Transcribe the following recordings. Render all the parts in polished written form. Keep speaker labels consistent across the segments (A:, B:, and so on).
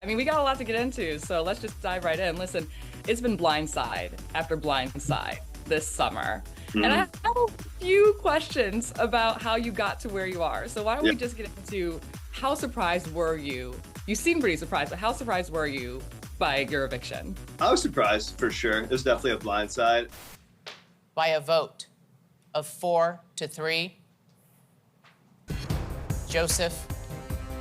A: I mean, we got a lot to get into, so let's just dive right in. Listen, it's been blindside after blindside this summer. And I have a few questions about how you got to where you are. So why don't we just get into how surprised were you? You seem pretty surprised, but how surprised were you by your eviction?
B: I was surprised, for sure. It was definitely a blindside.
C: By a vote of 4-3, Joseph,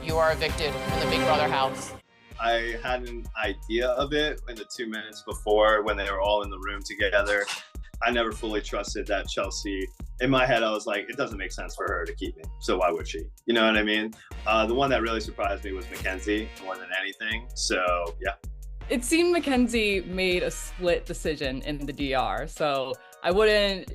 C: you are evicted from the Big Brother house.
B: I had an idea of it in the 2 minutes before when they were all in the room together. I never fully trusted that Chelsea. In my head, I was like, it doesn't make sense for her to keep me, so why would she? You know what I mean? The one that really surprised me was Makensys more than anything, so yeah.
A: It seemed Makensys made a split decision in the DR, so I wouldn't,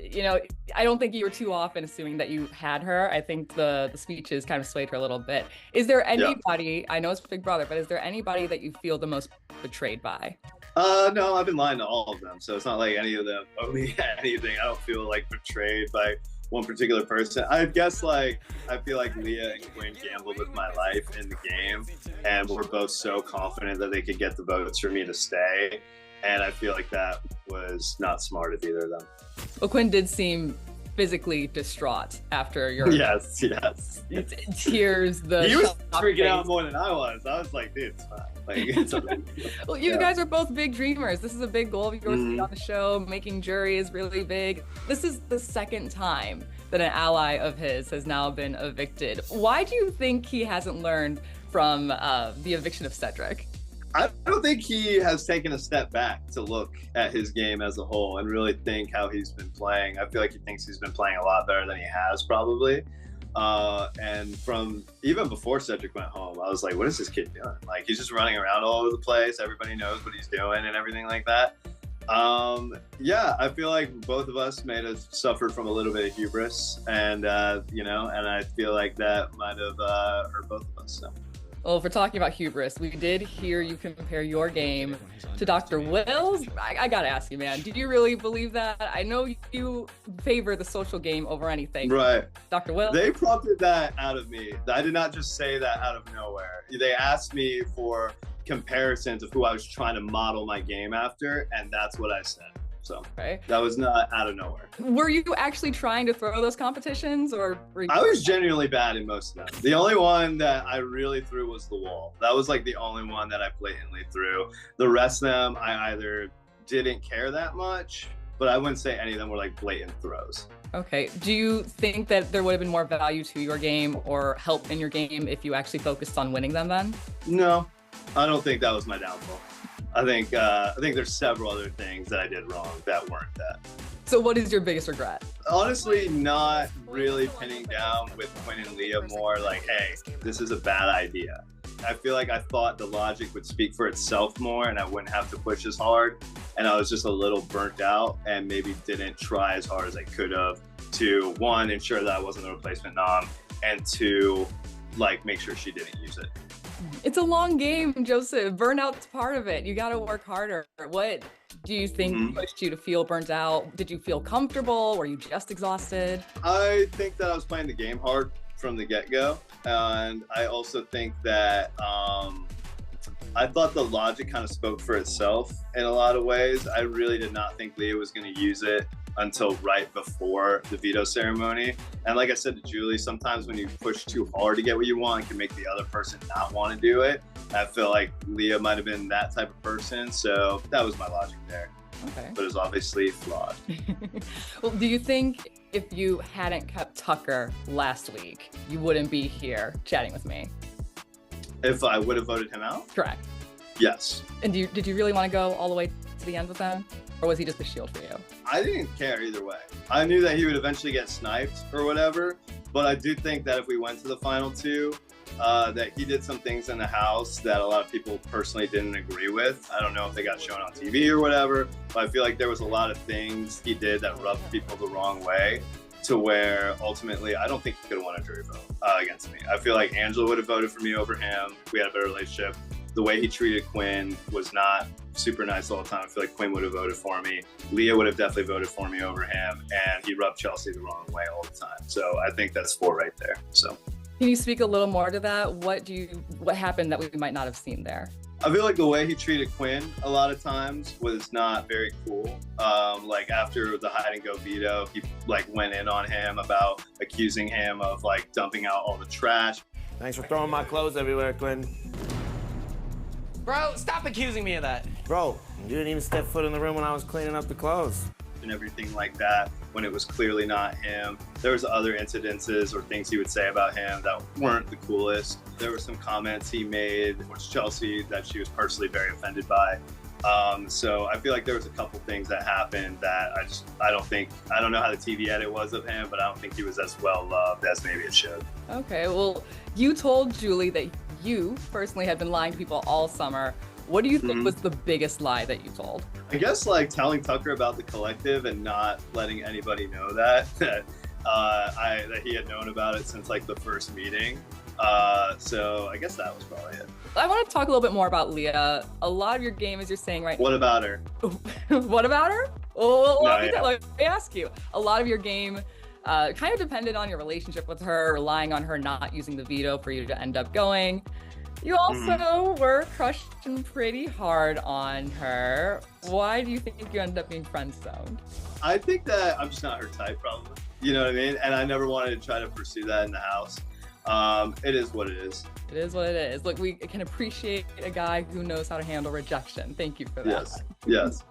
A: I don't think you were too off in assuming that you had her. I think the speeches kind of swayed her a little bit. Is there anybody, I know it's Big Brother, but is there anybody that you feel the most betrayed by?
B: No, I've been lying to all of them, so it's not like any of them owe me anything. I don't feel like betrayed by one particular person. I guess I feel like Leah and Quinn gambled with my life in the game, and were both so confident that they could get the votes for me to stay. And I feel like that was not smart of either of them.
A: Well, Quinn did seem physically distraught after your
B: yes.
A: tears.
B: He was freaking out more than I was. I was like, dude, it's fine. Like, it's okay.
A: Well, you guys are both big dreamers. This is a big goal of yours to be on the show. Making jury is really big. This is the second time that an ally of his has now been evicted. Why do you think he hasn't learned from the eviction of Cedric?
B: I don't think he has taken a step back to look at his game as a whole and really think how he's been playing. I feel like he thinks he's been playing a lot better than he has probably. And from even before Cedric went home, I was like, what is this kid doing? Like, he's just running around all over the place. Everybody knows what he's doing and everything like that. Yeah, I feel like both of us may have suffered from a little bit of hubris, and and I feel like that might have hurt both of us. So.
A: Well, if we're talking about hubris, we did hear you compare your game to Dr. Will's. I gotta ask you, man, did you really believe that? I know you favor the social game over anything.
B: Right.
A: Dr. Will?
B: They prompted that out of me. I did not just say that out of nowhere. They asked me for comparisons of who I was trying to model my game after, and that's what I said. So that was not out of nowhere.
A: Were you actually trying to throw those competitions, or were you...
B: I was genuinely bad in most of them. The only one that I really threw was the wall. That was like the only one that I blatantly threw. The rest of them, I either didn't care that much, but I wouldn't say any of them were like blatant throws.
A: Okay. Do you think that there would have been more value to your game or help in your game if you actually focused on winning them then?
B: No, I don't think that was my downfall. I think there's several other things that I did wrong that weren't that.
A: So what is your biggest regret?
B: Honestly, not really pinning down with Quinn and Leah more like, hey, this is a bad idea. I feel like I thought the logic would speak for itself more and I wouldn't have to push as hard. And I was just a little burnt out and maybe didn't try as hard as I could have to, one, ensure that I wasn't the replacement nom, and two, make sure she didn't use it.
A: It's a long game, Joseph. Burnout's part of it. You got to work harder. What do you think pushed you to feel burnt out? Did you feel comfortable? Were you just exhausted?
B: I think that I was playing the game hard from the get-go. And I also think that I thought the logic kind of spoke for itself in a lot of ways. I really did not think Leah was going to use it until right before the veto ceremony. And like I said to Julie, sometimes when you push too hard to get what you want, it can make the other person not want to do it. I feel like Leah might have been that type of person, so that was my logic there.
A: Okay.
B: But it's obviously flawed.
A: Well, do you think if you hadn't kept Tucker last week, you wouldn't be here chatting with me?
B: If I would have voted him out?
A: Correct.
B: Yes.
A: And did you really want to go all the way to the end with him? Or was he just a shield for you?
B: I didn't care either way. I knew that he would eventually get sniped or whatever, but I do think that if we went to the final two, that he did some things in the house that a lot of people personally didn't agree with. I don't know if they got shown on TV or whatever, but I feel like there was a lot of things he did that rubbed people the wrong way, to where ultimately I don't think he could have won a jury vote against me. I feel like Angela would have voted for me over him. We had a better relationship. The way he treated Quinn was not super nice all the time. I feel like Quinn would have voted for me. Leah would have definitely voted for me over him, and he rubbed Chelsea the wrong way all the time. So I think that's 4 right there. So
A: can you speak a little more to that? What happened that we might not have seen there?
B: I feel like the way he treated Quinn a lot of times was not very cool. Like after the hide and go veto, he like went in on him about accusing him of like dumping out all the trash.
D: Thanks for throwing my clothes everywhere, Quinn.
C: Bro, stop accusing me of that.
D: Bro, you didn't even step foot in the room when I was cleaning up the clothes.
B: And everything like that when it was clearly not him. There was other incidences or things he would say about him that weren't the coolest. There were some comments he made towards Chelsea that she was personally very offended by. So I feel like there was a couple things that happened that I don't know how the TV edit was of him, but I don't think he was as well loved as maybe it should.
A: Okay, well, you told Julie that you personally had been lying to people all summer. What do you think was the biggest lie that you told?
B: I guess like telling Tucker about the collective and not letting anybody know that he had known about it since like the first meeting. So I guess that was probably it.
A: I want to talk a little bit more about Leah. A lot of your game, as you're saying right now.
B: What about her?
A: What about her? Well,
B: No,
A: let me ask you. A lot of your game kind of depended on your relationship with her, relying on her not using the veto for you to end up going. You also were crushing pretty hard on her. Why do you think you ended up being friend-zoned?
B: I think that I'm just not her type, probably. You know what I mean? And I never wanted to try to pursue that in the house. It is what it is.
A: It is what it is. Look, we can appreciate a guy who knows how to handle rejection. Thank you for that.
B: Yes, yes.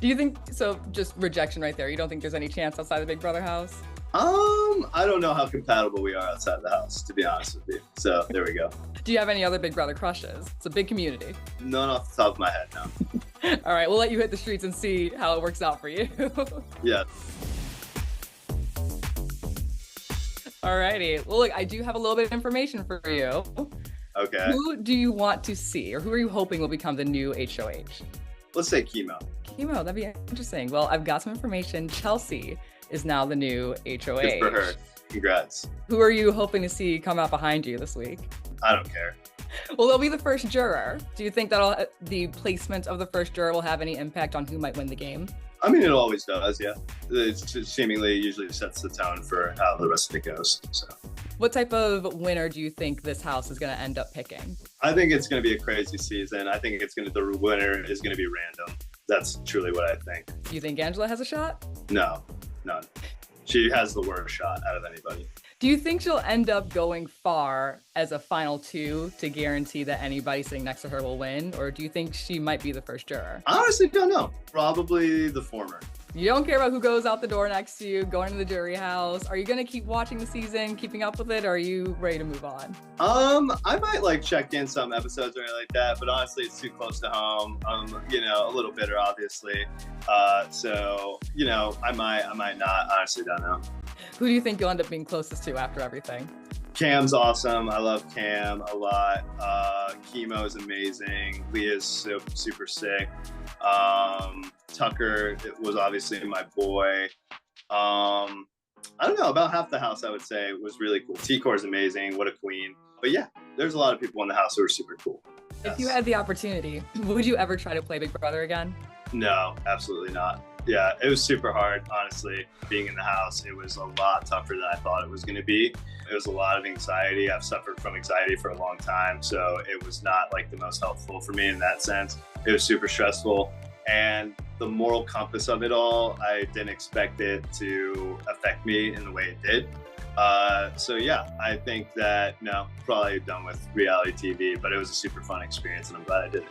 A: Do you think, so just rejection right there, you don't think there's any chance outside the Big Brother house?
B: I don't know how compatible we are outside the house, to be honest with you. So there we go.
A: Do you have any other Big Brother crushes? It's a big community.
B: None off the top of my head, no.
A: All right, we'll let you hit the streets and see how it works out for you.
B: Yeah.
A: All righty. Well, look, I do have a little bit of information for you.
B: Okay.
A: Who do you want to see, or who are you hoping will become the new HoH?
B: Let's say Chemo.
A: Chemo, that'd be interesting. Well, I've got some information. Chelsea is now the new HoH.
B: Good for her. Congrats.
A: Who are you hoping to see come out behind you this week?
B: I don't care.
A: Well, they'll be the first juror. Do you think that the placement of the first juror will have any impact on who might win the game?
B: I mean, it always does, yeah. It seemingly usually sets the tone for how the rest of it goes. So,
A: what type of winner do you think this house is going to end up picking?
B: I think it's going to be a crazy season. I think the winner is going to be random. That's truly what I think.
A: Do you think Angela has a shot?
B: No, none. She has the worst shot out of anybody.
A: Do you think she'll end up going far as a final two to guarantee that anybody sitting next to her will win? Or do you think she might be the first juror?
B: I honestly don't know. Probably the former.
A: You don't care about who goes out the door next to you, going to the jury house. Are you going to keep watching the season, keeping up with it, or are you ready to move on?
B: I might like check in some episodes or anything like that, but honestly, it's too close to home. You know, a little bitter, obviously. So, you know, I might not. Honestly, don't know.
A: Who do you think you'll end up being closest to after everything?
B: Cam's awesome. I love Cam a lot. Chemo is amazing. Leah's super sick. Tucker was obviously my boy. I don't know, about half the house I would say was really cool. T-Core is amazing. What a queen. But yeah, there's a lot of people in the house who are super cool.
A: If you had the opportunity, would you ever try to play Big Brother again?
B: No, absolutely not. Yeah, it was super hard, honestly. Being in the house, it was a lot tougher than I thought it was going to be. It was a lot of anxiety. I've suffered from anxiety for a long time, so it was not like the most helpful for me in that sense. It was super stressful. And the moral compass of it all, I didn't expect it to affect me in the way it did. So yeah, I think that, no, probably done with reality TV, but it was a super fun experience and I'm glad I did it.